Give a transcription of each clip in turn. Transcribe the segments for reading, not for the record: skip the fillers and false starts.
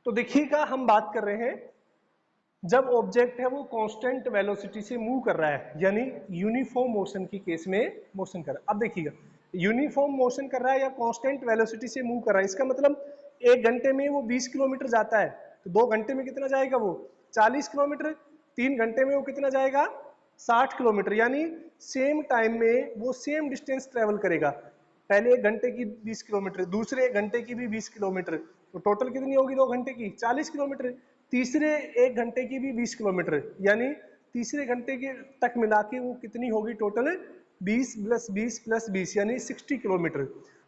तो देखिएगा हम बात कर रहे हैं जब ऑब्जेक्ट है वो कांस्टेंट वेलोसिटी से मूव कर रहा है, यानी यूनिफॉर्म मोशन की केस में मोशन कर रहा है। अब देखिएगा यूनिफॉर्म मोशन कर रहा है या कांस्टेंट वेलोसिटी से मूव कर रहा है, इसका मतलब 1 घंटे में वो 20 किलोमीटर जाता है, तो 2 घंटे में कितना जाएगा वो 40 किलोमीटर, 3 घंटे में वो कितना जाएगा 60 किलोमीटर, यानी सेम टाइम में वो सेम डिस्टेंस ट्रेवल करेगा। पहले 1 घंटे की 20 किलोमीटर, दूसरे 1 घंटे की भी 20 किलोमीटर, तो टोटल कितनी होगी 2 घंटे की 40 किलोमीटर, तीसरे 1 घंटे की भी 20 किलोमीटर, यानी तीसरे घंटे के तक मिला के वो कितनी होगी टोटल 20 प्लस 20 प्लस 20 यानी 60 किलोमीटर।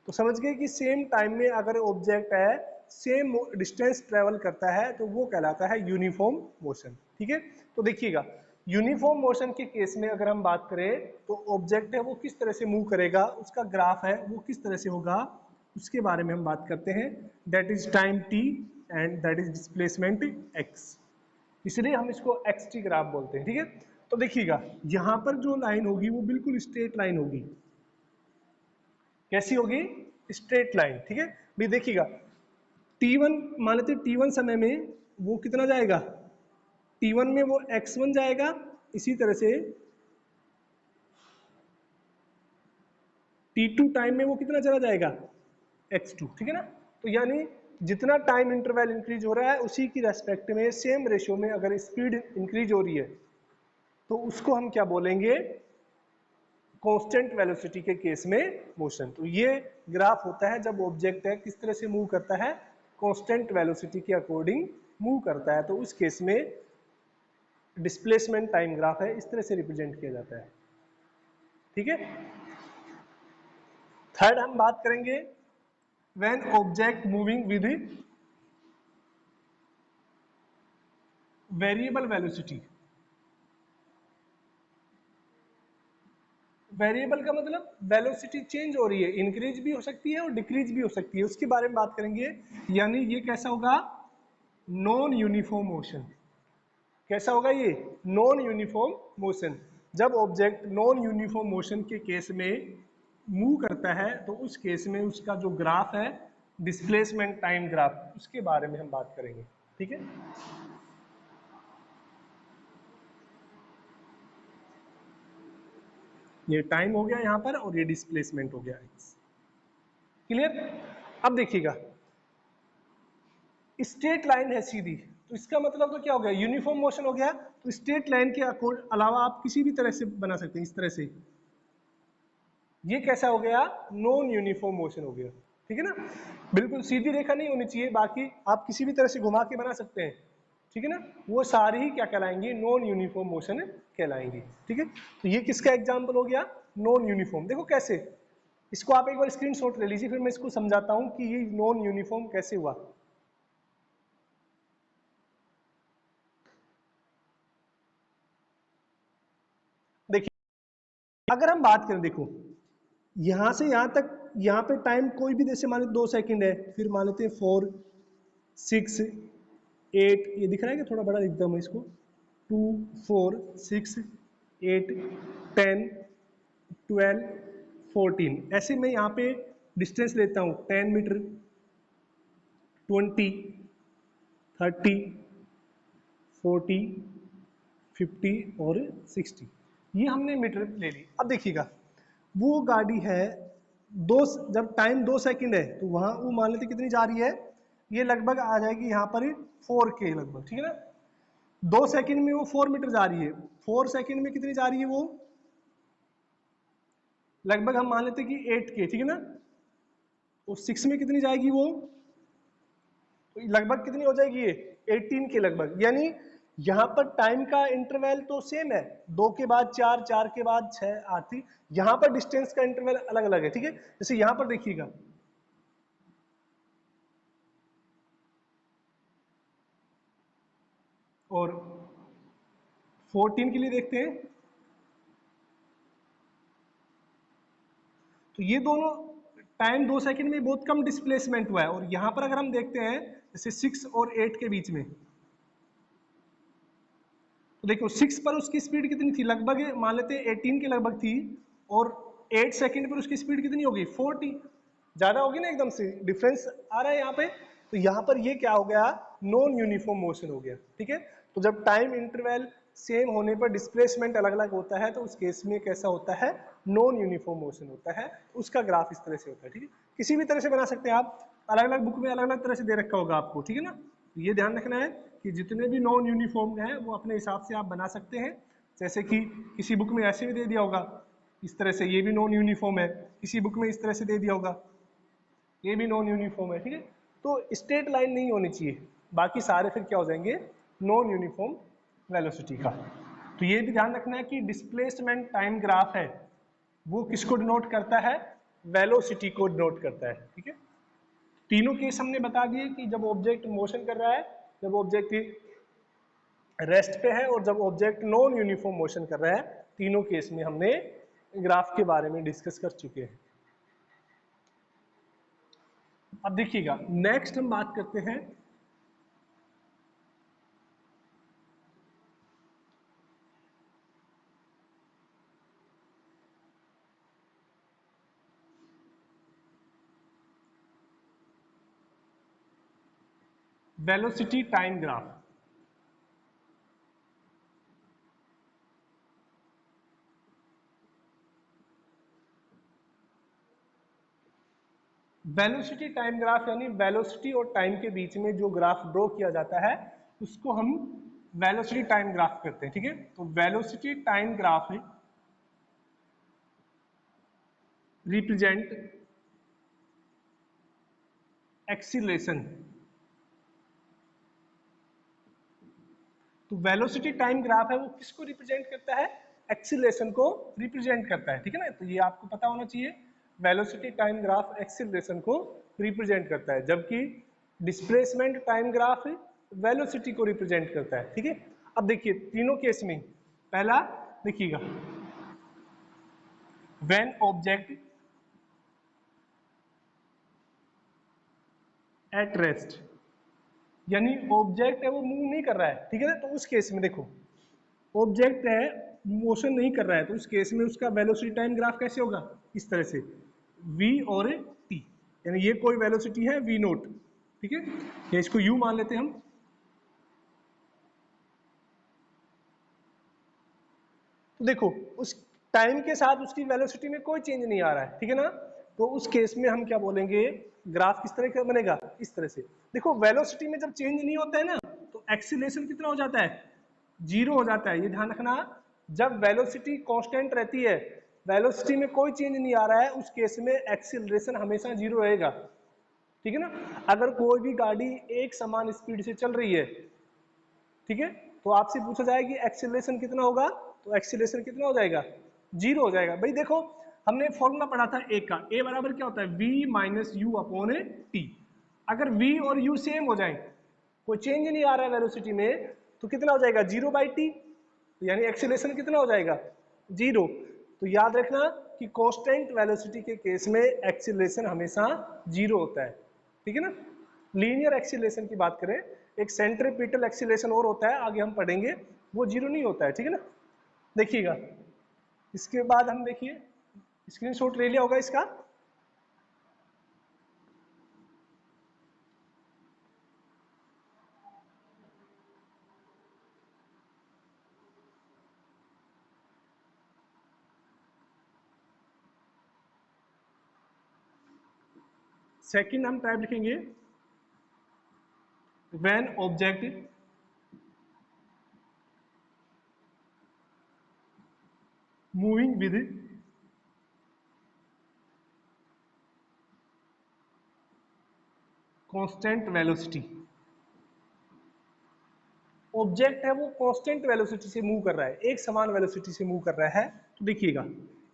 तो समझ गए कि सेम टाइम में अगर ऑब्जेक्ट है सेम डिस्टेंस ट्रेवल करता है तो वो कहलाता है यूनिफॉर्म मोशन। ठीक है, तो देखिएगा यूनिफॉर्म मोशन के केस में अगर हम बात करें तो ऑब्जेक्ट है वो किस तरह से मूव करेगा, उसका ग्राफ है वो किस तरह से होगा, उसके बारे में हम बात करते हैं। That is time t and that is displacement x, इसलिए हम इसको xt ग्राफ बोलते हैं। ठीक है, तो देखिएगा यहां पर जो लाइन होगी वो बिल्कुल स्ट्रेट लाइन होगी। कैसी होगी, स्ट्रेट लाइन। ठीक है भाई, देखिएगा t1 मान लेते t1 समय में वो कितना जाएगा, t1 में वो x1 जाएगा, इसी तरह से t2 टाइम में वो कितना चला जाएगा x2। ठीक है ना, तो यानी जितना टाइम इंटरवल इंक्रीज हो रहा है उसी की रेस्पेक्ट में सेम रेशियो में अगर स्पीड इंक्रीज हो रही है तो उसको हम क्या बोलेंगे, कांस्टेंट वेलोसिटी के केस में मोशन। तो ये ग्राफ होता है जब ऑब्जेक्ट है किस तरह से मूव करता है, कांस्टेंट वेलोसिटी के अकॉर्डिंग मूव करता है, तो उस केस में डिस्प्लेसमेंट टाइम ग्राफ है, इस तरह से रिप्रेजेंट किया जाता है। ठीक है, थर्ड हम बात करेंगे when object moving with variable velocity. Variable का मतलब वेलोसिटी चेंज हो रही है, इंक्रीज भी हो सकती है और डिक्रीज भी हो सकती है, उसके बारे में बात करेंगे। यानी ये कैसा होगा, नॉन यूनिफॉर्म मोशन। कैसा होगा ये, नॉन यूनिफॉर्म मोशन। जब ऑब्जेक्ट नॉन यूनिफॉर्म मोशन के केस में मूव करता है तो उस केस में उसका जो ग्राफ है डिस्प्लेसमेंट टाइम ग्राफ, उसके बारे में हम बात करेंगे। ठीक है, ये टाइम हो गया यहाँ पर और ये डिस्प्लेसमेंट हो गया। क्लियर, अब देखिएगा स्ट्रेट लाइन है सीधी, तो इसका मतलब तो क्या हो गया, यूनिफॉर्म मोशन हो गया। तो स्ट्रेट लाइन के अलावा आप किसी भी तरह से बना सकते हैं, इस तरह से, ये कैसा हो गया, नॉन यूनिफॉर्म मोशन हो गया। ठीक है ना, बिल्कुल सीधी रेखा नहीं होनी चाहिए, बाकी आप किसी भी तरह से घुमा के बना सकते हैं। ठीक है ना, वो सारी ही क्या कहलाएंगी, नॉन यूनिफॉर्म मोशन कहलाएंगी। ठीक है, तो ये किसका एग्जाम्पल हो गया, नॉन यूनिफॉर्म। देखो कैसे, इसको आप एक बार स्क्रीनशॉट ले लीजिए, फिर मैं इसको समझाता हूं कि ये नॉन यूनिफॉर्म कैसे हुआ। देखिए अगर हम बात करें, देखो यहां से यहां तक, यहां पे टाइम कोई भी, जैसे मान लो 2 सेकंड है, फिर मान लेते हैं 4 6 8, ये दिख रहा है कि थोड़ा बड़ा लिखता हूं मैं इसको, 2 4 6 8 10 12 14, ऐसे मैं यहाँ पे डिस्टेंस लेता हूँ 10 मीटर 20 30 40 50 और 60, ये हमने मीटर ले ली। अब देखिएगा वो गाड़ी है दो, जब टाइम 2 सेकंड है तो वहां वो मान लेते कितनी जा रही है, ये लगभग आ जाएगी यहाँ पर 4 के लगभग। ठीक है ना, 2 सेकंड में वो 4 मीटर जा रही है, 4 सेकंड में कितनी जा रही है वो, लगभग हम मान लेते कि 8 के। ठीक है ना, तो 6 में कितनी जाएगी वो, तो लगभग कितनी हो जाएगी ये 18 के लगभग। यानी यहाँ पर टाइम का इंटरवल तो सेम है, 2 के बाद 4, 4 के बाद 6 8, यहाँ पर डिस्टेंस का इंटरवल अलग अलग है। ठीक है, जैसे यहाँ पर देखिएगा और 14 के लिए देखते हैं, तो ये दोनों टाइम 2 सेकंड में बहुत कम डिस्प्लेसमेंट हुआ है। और यहाँ पर अगर हम देखते हैं जैसे 6 और 8 के बीच में, तो देखो 6 पर उसकी स्पीड कितनी थी, लगभग मान लेते हैं 18 के लगभग थी, और 8 सेकंड पर उसकी स्पीड कितनी होगी 40, ज्यादा होगी ना, एकदम से डिफरेंस आ रहा है यहाँ पे। तो यहाँ पर ये क्या हो गया, नॉन यूनिफॉर्म मोशन हो गया, ठीक है। तो जब टाइम इंटरवल सेम होने पर डिस्प्लेसमेंट अलग अलग होता है तो उस केस में कैसा होता है, नॉन यूनिफॉर्म मोशन होता है, उसका ग्राफ इस तरह से होता है, ठीक है। किसी भी तरह से बना सकते हैं आप, अलग अलग बुक में अलग अलग तरह से दे रखा होगा आपको, ठीक है ना। तो ये ध्यान रखना है कि जितने भी नॉन यूनिफॉर्म हैं वो अपने हिसाब से आप बना सकते हैं। जैसे कि किसी बुक में ऐसे भी दे दिया होगा इस तरह से, ये भी नॉन यूनिफॉर्म है, किसी बुक में इस तरह से दे दिया होगा, ये भी नॉन यूनिफॉर्म है, ठीक है। तो स्ट्रेट लाइन नहीं होनी चाहिए, बाकी सारे फिर क्या हो जाएंगे, नॉन यूनिफॉर्म वेलोसिटी का। तो ये भी ध्यान रखना है कि डिस्प्लेसमेंट टाइम ग्राफ है वो किसको डिनोट करता है, वेलोसिटी को डिनोट करता है, ठीक है। तीनों केस हमने बता दिए कि जब ऑब्जेक्ट मोशन कर रहा है, जब ऑब्जेक्ट रेस्ट पे है और जब ऑब्जेक्ट नॉन यूनिफॉर्म मोशन कर रहा है, तीनों केस में हमने ग्राफ के बारे में डिस्कस कर चुके हैं। अब देखिएगा नेक्स्ट हम बात करते हैं velocity time graph. Velocity time graph यानी वेलोसिटी और टाइम के बीच में जो ग्राफ ड्रॉ किया जाता है उसको हम वेलोसिटी टाइम ग्राफ करते हैं, ठीक है। तो velocity time graph represent acceleration. तो वेलोसिटी टाइम ग्राफ है वो किसको रिप्रेजेंट करता है, एक्सीलरेशन को रिप्रेजेंट करता है, ठीक है ना। तो ये आपको पता होना चाहिए, वेलोसिटी टाइम ग्राफ एक्सीलरेशन को रिप्रेजेंट करता है, जबकि डिस्प्लेसमेंट टाइम ग्राफ वेलोसिटी को रिप्रेजेंट करता है, ठीक है। अब देखिए तीनों केस में, पहला देखिएगा, व्हेन ऑब्जेक्ट एट रेस्ट, यानी ऑब्जेक्ट है वो मूव नहीं कर रहा है, ठीक है ना। तो उस केस में देखो ऑब्जेक्ट है मोशन नहीं कर रहा है, तो उस केस में उसका वेलोसिटी टाइम ग्राफ कैसे होगा, इस तरह से v और t, यानी ये कोई वेलोसिटी है v नोट, ठीक है, या इसको u मान लेते हैं हम। तो देखो उस टाइम के साथ उसकी वेलोसिटी में कोई चेंज नहीं आ रहा है, ठीक है ना। तो उस केस में हम क्या बोलेंगे, ग्राफ किस तरह का बनेगा, इस तरह से। देखो वेलोसिटी में जब चेंज नहीं होता है ना तो एक्सीलरेशन कितना हो जाता है, जीरो हो जाता है, ये ध्यान रखना। जब वेलोसिटी कांस्टेंट रहती है, वेलोसिटी में कोई चेंज नहीं आ रहा है, उस केस में एक्सीलरेशन हमेशा जीरो रहेगा, ठीक है ना। अगर कोई भी गाड़ी एक समान स्पीड से चल रही है, ठीक है, तो आपसे पूछा जाए कि एक्सीलरेशन कितना होगा, तो एक्सीलरेशन कितना हो जाएगा, जीरो हो जाएगा। भाई देखो हमने फॉर्मूला पढ़ा था ए का, ए बराबर क्या होता है, v minus you upon T. अगर v और u सेम हो जाए, कोई चेंज नहीं आ रहा है वेलोसिटी में, तो कितना हो जाएगा, जीरो बाई टी, यानी एक्सीलरेशन कितना हो जाएगा, जीरो। तो याद रखना कि कांस्टेंट वेलोसिटी के केस में एक्सीलरेशन हमेशा जीरो होता है, ठीक है ना। लीनियर एक्सीलरेशन की बात करें, एक सेंट्रीपिटल एक्सीलरेशन और होता है, आगे हम पढ़ेंगे, वो जीरो नहीं होता है, ठीक है ना। देखिएगा इसके बाद हम देखिए स्क्रीनशॉट ले लिया होगा इसका। सेकंड हम टाइप लिखेंगे, when object moving with constant velocity. Object है वो कांस्टेंट वेलोसिटी से मूव कर रहा है, एक समान वेलोसिटी से मूव कर रहा है। तो देखिएगा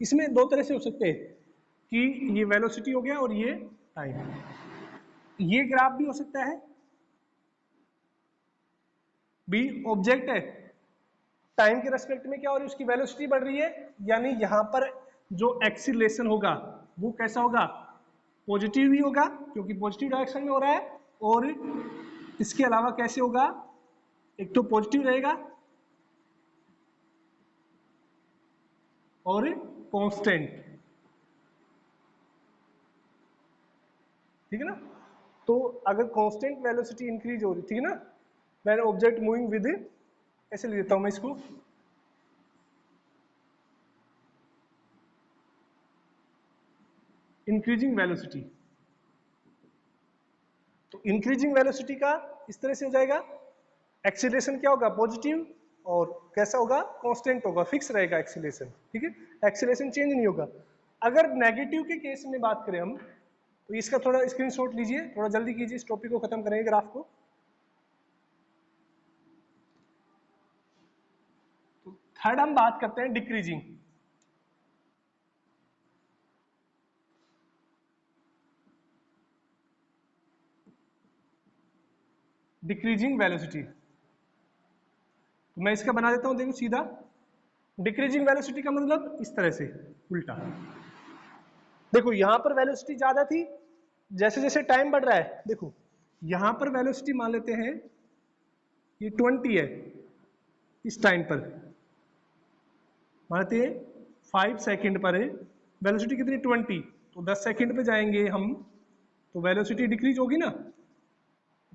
इसमें दो तरह से हो सकते हैं कि ये वेलोसिटी हो गया और ये टाइम, ये ग्राफ भी हो सकता है, बी ऑब्जेक्ट है टाइम के रेस्पेक्ट में क्या हो रही है, उसकी वेलोसिटी बढ़ रही है, यानी यहां पर जो एक्सीलरेशन होगा वो कैसा होगा, पॉजिटिव ही होगा, क्योंकि पॉजिटिव डायरेक्शन में हो रहा है। और इसके अलावा कैसे होगा, एक तो पॉजिटिव रहेगा और कांस्टेंट, ठीक है ना। तो अगर कांस्टेंट वेलोसिटी इंक्रीज हो रही, ठीक है ना, व्हेन ऑब्जेक्ट मूविंग विद, ऐसे लिख देता हूं मैं इसको, इंक्रीजिंग वेलोसिटी। तो इंक्रीजिंग वेलोसिटी का इस तरह से हो जाएगा, एक्सीलरेशन क्या होगा, पॉजिटिव, और कैसा होगा, कांस्टेंट होगा, फिक्स रहेगा एक्सीलरेशन, ठीक है, एक्सीलरेशन चेंज नहीं होगा। अगर नेगेटिव के केस में बात करें हम, तो इसका थोड़ा स्क्रीनशॉट लीजिए, थोड़ा जल्दी कीजिए, इस टॉपिक को खत्म करेंगे ग्राफ को। तो थर्ड हम बात करते हैं डिक्रीजिंग। डिक्रीजिंग वेलोसिटी, तो मैं इसका बना देता हूं, देखो सीधा, डिक्रीजिंग वेलोसिटी का मतलब इस तरह से उल्टा। देखो यहां पर वेलोसिटी ज्यादा थी, जैसे जैसे टाइम बढ़ रहा है, देखो यहां पर वेलोसिटी मान लेते हैं ये 20 है, इस टाइम पर मानते हैं 5 सेकंड पर है, वेलोसिटी कितनी 20, तो 10 सेकंड पे जाएंगे हम, तो वेलोसिटी डिक्रीज होगी ना,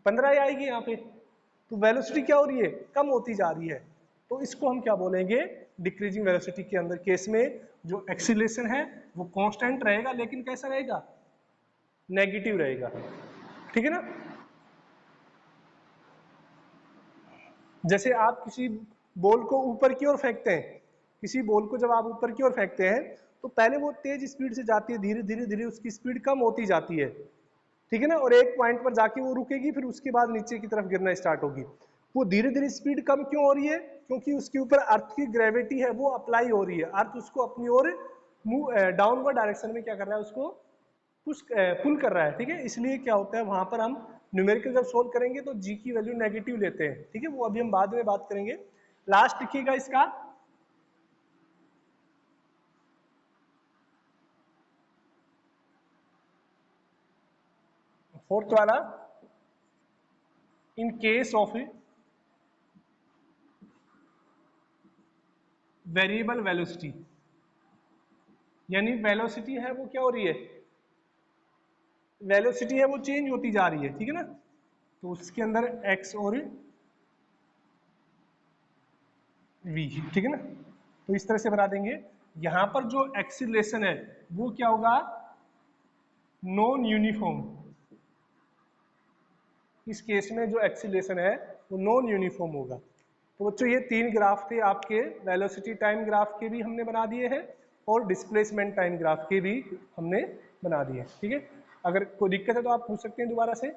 15 ही आएगी यहाँ पे, तो वेलोसिटी क्या हो रही है, कम होती जा रही है। तो इसको हम क्या बोलेंगे, डिक्रीजिंग वेलोसिटी के अंदर केस में जो एक्सीलरेशन है वो कांस्टेंट रहेगा, लेकिन कैसा रहेगा, नेगेटिव रहेगा, ठीक है ना। जैसे आप किसी बॉल को ऊपर की ओर फेंकते हैं, किसी बॉल को जब आप ऊपर की ओर फेंकते हैं तो पहले वो तेज स्पीड से जाती है, धीरे धीरे धीरे उसकी स्पीड कम होती जाती है, ठीक है ना, और एक पॉइंट पर जाके वो रुकेगी, फिर उसके बाद नीचे की तरफ गिरना स्टार्ट होगी। वो धीरे धीरे स्पीड कम क्यों हो रही है, क्योंकि उसके ऊपर अर्थ की ग्रेविटी है वो अप्लाई हो रही है, अर्थ उसको अपनी ओर डाउनवर्ड डायरेक्शन में क्या कर रहा है, उसको पुश पुल कर रहा है, ठीक है। इसलिए क्या होता है वहां पर हम न्यूमेरिकल जब सोल्व करेंगे तो जी की वैल्यू नेगेटिव लेते हैं, ठीक है, वो अभी हम बाद में बात करेंगे। लास्ट लिखिएगा इसका, फोर्थ वाला, in case of variable velocity, यानी वेलोसिटी है वो क्या हो रही है, वेलोसिटी है वो चेंज होती जा रही है, ठीक है ना, तो उसके अंदर x और v, ठीक है ना, तो इस तरह से बना देंगे। यहां पर जो एक्सीलरेशन है वो क्या होगा, नॉन यूनिफॉर्म, इस केस में जो एक्सीलरेशन है वो नॉन यूनिफॉर्म होगा। तो बच्चों ये 3 ग्राफ थे आपके, वेलोसिटी टाइम ग्राफ के भी हमने बना दिए हैं और डिस्प्लेसमेंट टाइम ग्राफ के भी हमने बना दिए, ठीक है। अगर कोई दिक्कत है तो आप पूछ सकते हैं दोबारा से।